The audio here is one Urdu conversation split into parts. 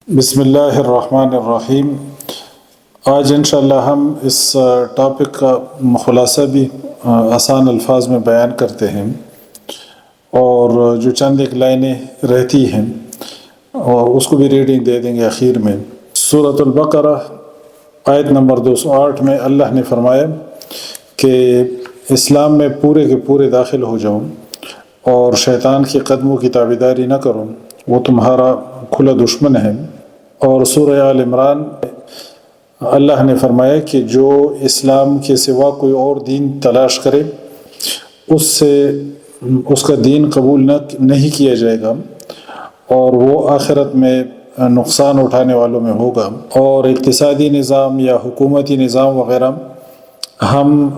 بسم اللہ الرحمن الرحیم۔ آج انشاءاللہ ہم اس ٹاپک کا خلاصہ بھی آسان الفاظ میں بیان کرتے ہیں، اور جو چند ایک لائنیں رہتی ہیں اور اس کو بھی ریڈنگ دے دیں گے آخر میں۔ سورۃ البقرہ آیت نمبر 208 میں اللہ نے فرمایا کہ اسلام میں پورے کے پورے داخل ہو جاؤ اور شیطان کے قدموں کی تابعداری نہ کرو، وہ تمہارا کھلا دشمن ہے۔ اور سورہ آل عمران اللہ نے فرمایا کہ جو اسلام کے سوا کوئی اور دین تلاش کرے اس کا دین قبول نہیں کیا جائے گا، اور وہ آخرت میں نقصان اٹھانے والوں میں ہوگا۔ اور اقتصادی نظام یا حکومتی نظام وغیرہ ہم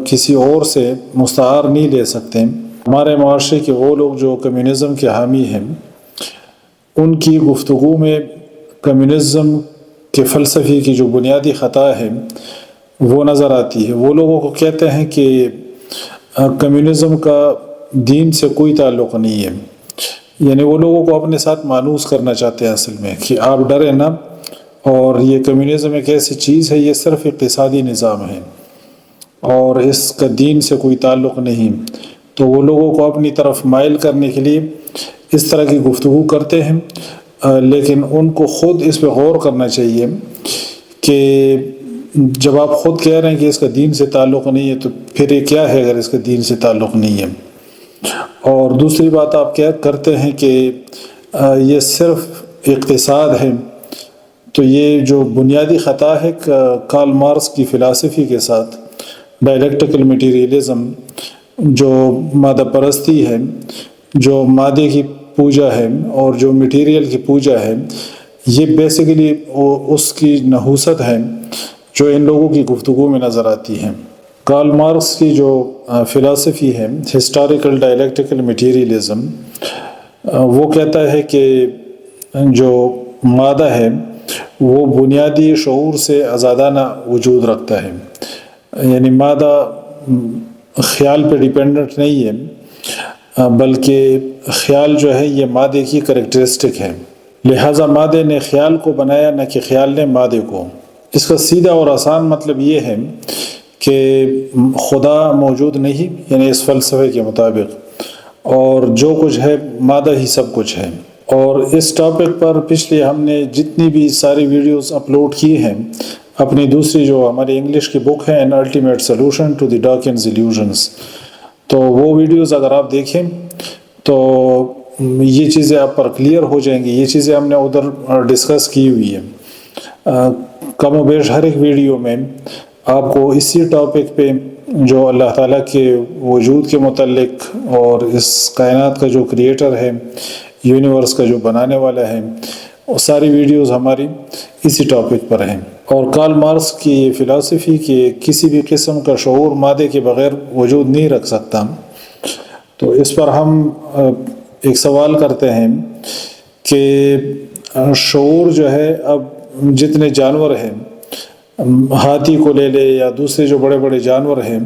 کسی اور سے مستعار نہیں لے سکتے۔ ہمارے معاشرے کے وہ لوگ جو کمیونزم کے حامی ہیں، ان کی گفتگو میں کمیونزم کے فلسفے کی جو بنیادی خطا ہے وہ نظر آتی ہے۔ وہ لوگوں کو کہتے ہیں کہ کمیونزم کا دین سے کوئی تعلق نہیں ہے، یعنی وہ لوگوں کو اپنے ساتھ مانوس کرنا چاہتے ہیں اصل میں، کہ آپ ڈریں نا، اور یہ کمیونزم ایک ایسی چیز ہے، یہ صرف اقتصادی نظام ہے اور اس کا دین سے کوئی تعلق نہیں۔ تو وہ لوگوں کو اپنی طرف مائل کرنے کے لیے اس طرح کی گفتگو کرتے ہیں، لیکن ان کو خود اس پہ غور کرنا چاہیے کہ جب آپ خود کہہ رہے ہیں کہ اس کا دین سے تعلق نہیں ہے، تو پھر یہ کیا ہے اگر اس کا دین سے تعلق نہیں ہے؟ اور دوسری بات آپ کیا کرتے ہیں کہ یہ صرف اقتصاد ہے، تو یہ جو بنیادی خطا ہے کارل مارکس کی فلسفی کے ساتھ، ڈائلیکٹیکل میٹیریلزم، جو مادہ پرستی ہے، جو مادے کی پوجا ہے اور جو میٹیریل کی پوجا ہے، یہ بیسیکلی اس کی نحوست ہے جو ان لوگوں کی گفتگو میں نظر آتی ہے۔ کارل مارکس کی جو فلسفی ہے ہسٹوریکل ڈائلیکٹیکل میٹیریلزم، وہ کہتا ہے کہ جو مادہ ہے وہ بنیادی شعور سے آزادانہ وجود رکھتا ہے، یعنی مادہ خیال پہ ڈیپینڈنٹ نہیں ہے، بلکہ خیال جو ہے یہ مادے کی کریکٹرسٹک ہے، لہٰذا مادے نے خیال کو بنایا، نہ کہ خیال نے مادے کو۔ اس کا سیدھا اور آسان مطلب یہ ہے کہ خدا موجود نہیں، یعنی اس فلسفے کے مطابق، اور جو کچھ ہے مادہ ہی سب کچھ ہے۔ اور اس ٹاپک پر پچھلے ہم نے جتنی بھی ساری ویڈیوز اپلوڈ کی ہیں، اپنی دوسری جو ہماری انگلش کی بک ہے، an ultimate solution to the darkness illusions, تو وہ ویڈیوز اگر آپ دیکھیں تو یہ چیزیں آپ پر کلیئر ہو جائیں گی۔ یہ چیزیں ہم نے ادھر ڈسکس کی ہوئی ہیں، کم و بیش ہر ایک ویڈیو میں آپ کو اسی ٹاپک پہ، جو اللہ تعالیٰ کے وجود کے متعلق اور اس کائنات کا جو کریٹر ہے، یونیورس کا جو بنانے والا ہے، وہ ساری ویڈیوز ہماری اسی ٹاپک پر ہیں۔ اور کارل مارکس کی یہ فلسفی کہ کسی بھی قسم کا شعور مادے کے بغیر وجود نہیں رکھ سکتا، تو اس پر ہم ایک سوال کرتے ہیں کہ شعور جو ہے، اب جتنے جانور ہیں، ہاتھی کو لے لے یا دوسرے جو بڑے بڑے جانور ہیں،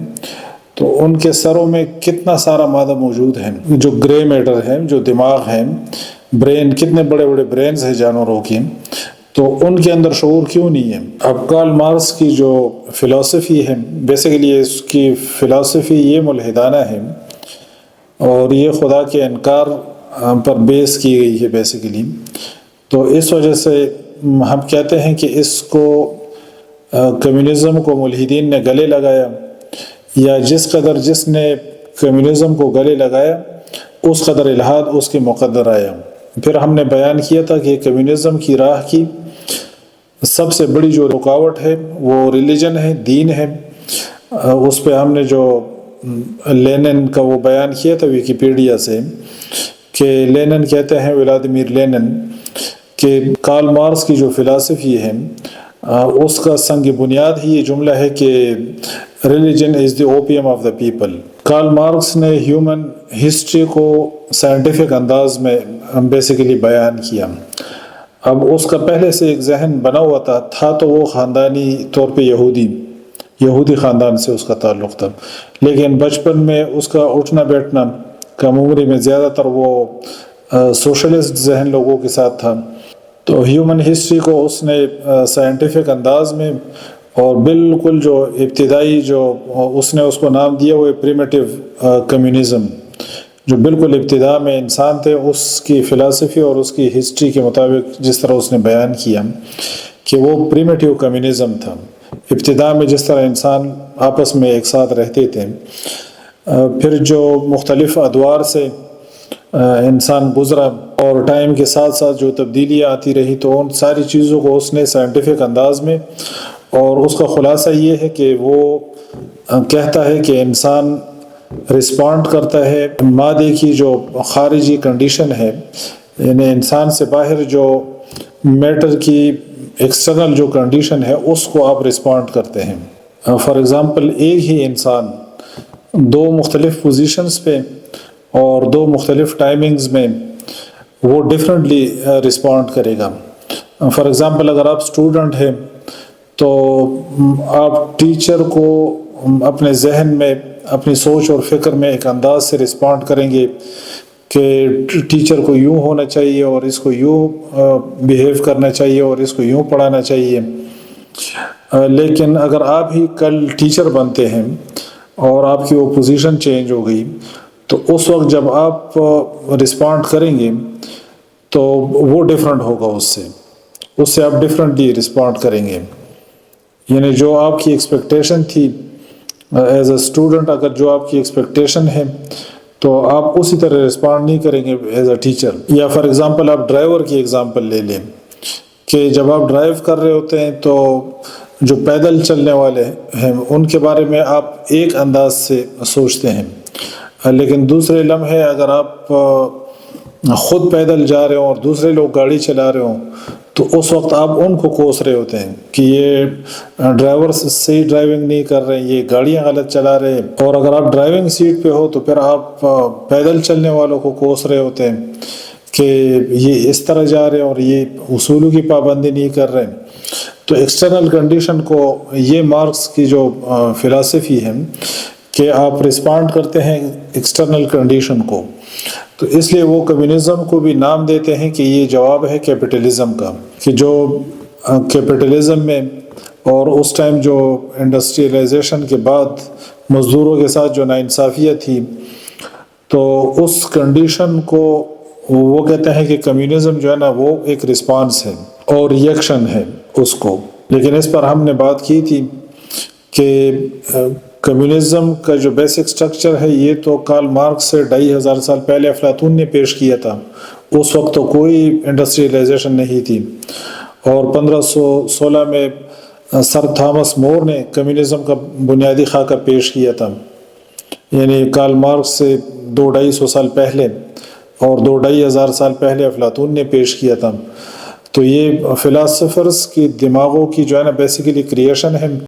تو ان کے سروں میں کتنا سارا مادہ موجود ہے، جو گرے میٹر ہے، جو دماغ ہے، برین، کتنے بڑے بڑے برینز ہیں جانوروں کی، تو ان کے اندر شعور کیوں نہیں ہے؟ اب کارل مارکس کی جو فلسفی ہے، بیسیکلی اس کی فلسفی یہ ملحدانہ ہے، اور یہ خدا کے انکار پر بیس کی گئی ہے بیسیکلی۔ تو اس وجہ سے ہم کہتے ہیں کہ اس کو کمیونزم کو ملحدین نے گلے لگایا، یا جس نے کمیونزم کو گلے لگایا اس قدر الحاد اس کے مقدر آیا۔ پھر ہم نے بیان کیا تھا کہ کمیونزم کی راہ کی سب سے بڑی جو رکاوٹ ہے وہ ریلیجن ہے، دین ہے۔ اس پہ ہم نے جو لینن کا وہ بیان کیا تھا ویکیپیڈیا سے، کہ لینن کہتے ہیں، ولادیمیر لینن، کہ کارل مارکس کی جو فلسفی ہے اس کا سنگ بنیاد ہی یہ جملہ ہے کہ religion is the opium of the people. Karl Marx نے ہیومن ہسٹری کو سائنٹیفک انداز میں بیسیکلی بیان کیا۔ اب اس کا پہلے سے ایک ذہن بنا ہوا تھا تو وہ خاندانی طور پہ یہودی خاندان سے اس کا تعلق تھا، لیکن بچپن میں اس کا اٹھنا بیٹھنا، کم عمری میں زیادہ تر وہ سوشلسٹ ذہن لوگوں کے ساتھ تھا، تو ہیومن ہسٹری کو اس نے سائنٹیفک انداز میں اور بالکل جو ابتدائی جو اس نے اس کو نام دیا وہ پریمیٹیو کمیونزم، جو بالکل ابتدا میں انسان تھے اس کی فلسفی اور اس کی ہسٹری کے مطابق جس طرح اس نے بیان کیا کہ وہ پریمیٹیو کمیونزم تھا۔ ابتدا میں جس طرح انسان آپس میں ایک ساتھ رہتے تھے، پھر جو مختلف ادوار سے انسان گزرا اور ٹائم کے ساتھ ساتھ جو تبدیلیاں آتی رہی، تو ان ساری چیزوں کو اس نے سائنٹیفک انداز میں، اور اس کا خلاصہ یہ ہے کہ وہ کہتا ہے کہ انسان رسپونڈ کرتا ہے مادے کی جو خارجی کنڈیشن ہے، یعنی انسان سے باہر جو میٹر کی ایکسٹرنل جو کنڈیشن ہے اس کو آپ رسپونڈ کرتے ہیں۔ فار ایگزامپل ایک ہی انسان دو مختلف پوزیشنز پہ اور دو مختلف ٹائمنگز میں وہ ڈیفرنٹلی رسپونڈ کرے گا۔ فار ایگزامپل اگر آپ اسٹوڈنٹ ہیں تو آپ ٹیچر کو اپنے ذہن میں اپنی سوچ اور فکر میں ایک انداز سے رسپونڈ کریں گے کہ ٹیچر کو یوں ہونا چاہیے اور اس کو یوں بیہیو کرنا چاہیے اور اس کو یوں پڑھانا چاہیے۔ لیکن اگر آپ ہی کل ٹیچر بنتے ہیں اور آپ کی وہ پوزیشن چینج ہو گئی، تو اس وقت جب آپ رسپونڈ کریں گے تو وہ ڈیفرنٹ ہوگا، اس سے آپ ڈیفرنٹلی رسپونڈ کریں گے۔ یعنی جو آپ کی ایکسپیکٹیشن تھی ایز اے اسٹوڈنٹ، اگر جو آپ کی ایکسپیکٹیشن ہے تو آپ اسی طرح رسپونڈ نہیں کریں گے ایز اے ٹیچر۔ یا فار ایگزامپل آپ ڈرائیور کی ایگزامپل لے لیں کہ جب آپ ڈرائیو کر رہے ہوتے ہیں تو جو پیدل چلنے والے ہیں ان کے بارے میں آپ ایک انداز سے سوچتے ہیں، لیکن دوسرے لمحے اگر آپ خود پیدل جا رہے ہوں اور دوسرے لوگ گاڑی چلا رہے ہوں تو اس وقت آپ ان کو کوس رہے ہوتے ہیں کہ یہ ڈرائیور صحیح ڈرائیونگ نہیں کر رہے ہیں، یہ گاڑیاں غلط چلا رہے ہیں۔ اور اگر آپ ڈرائیونگ سیٹ پہ ہو تو پھر آپ پیدل چلنے والوں کو کوس رہے ہوتے ہیں کہ یہ اس طرح جا رہے ہیں اور یہ اصولوں کی پابندی نہیں کر رہے ہیں۔ تو ایکسٹرنل کنڈیشن کو یہ مارکس کی جو فلسفی ہے کہ آپ رسپونڈ کرتے ہیں ایکسٹرنل کنڈیشن کو، تو اس لیے وہ کمیونزم کو بھی نام دیتے ہیں کہ یہ جواب ہے کیپٹلزم کا، کہ جو کیپٹلزم میں اور اس ٹائم جو انڈسٹریلائزیشن کے بعد مزدوروں کے ساتھ جو ناانصافیت تھی، تو اس کنڈیشن کو وہ کہتے ہیں کہ کمیونزم جو ہے نا وہ ایک رسپانس ہے اور ریئیکشن ہے اس کو۔ لیکن اس پر ہم نے بات کی تھی کہ کمیونزم کا جو بیسک سٹرکچر ہے یہ تو کارل مارکس سے 2500 سال پہلے افلاطون نے پیش کیا تھا۔ اس وقت تو کوئی انڈسٹریلائزیشن نہیں تھی، اور 1516 میں سر تھامس مور نے کمیونزم کا بنیادی خاکہ پیش کیا تھا، یعنی کارل مارکس سے 200-250 سال پہلے، اور 2500 سال پہلے افلاطون نے پیش کیا تھا۔ تو یہ فلاسفرز کی دماغوں کی جو ہے نا بیسیکلی کریشن ہے۔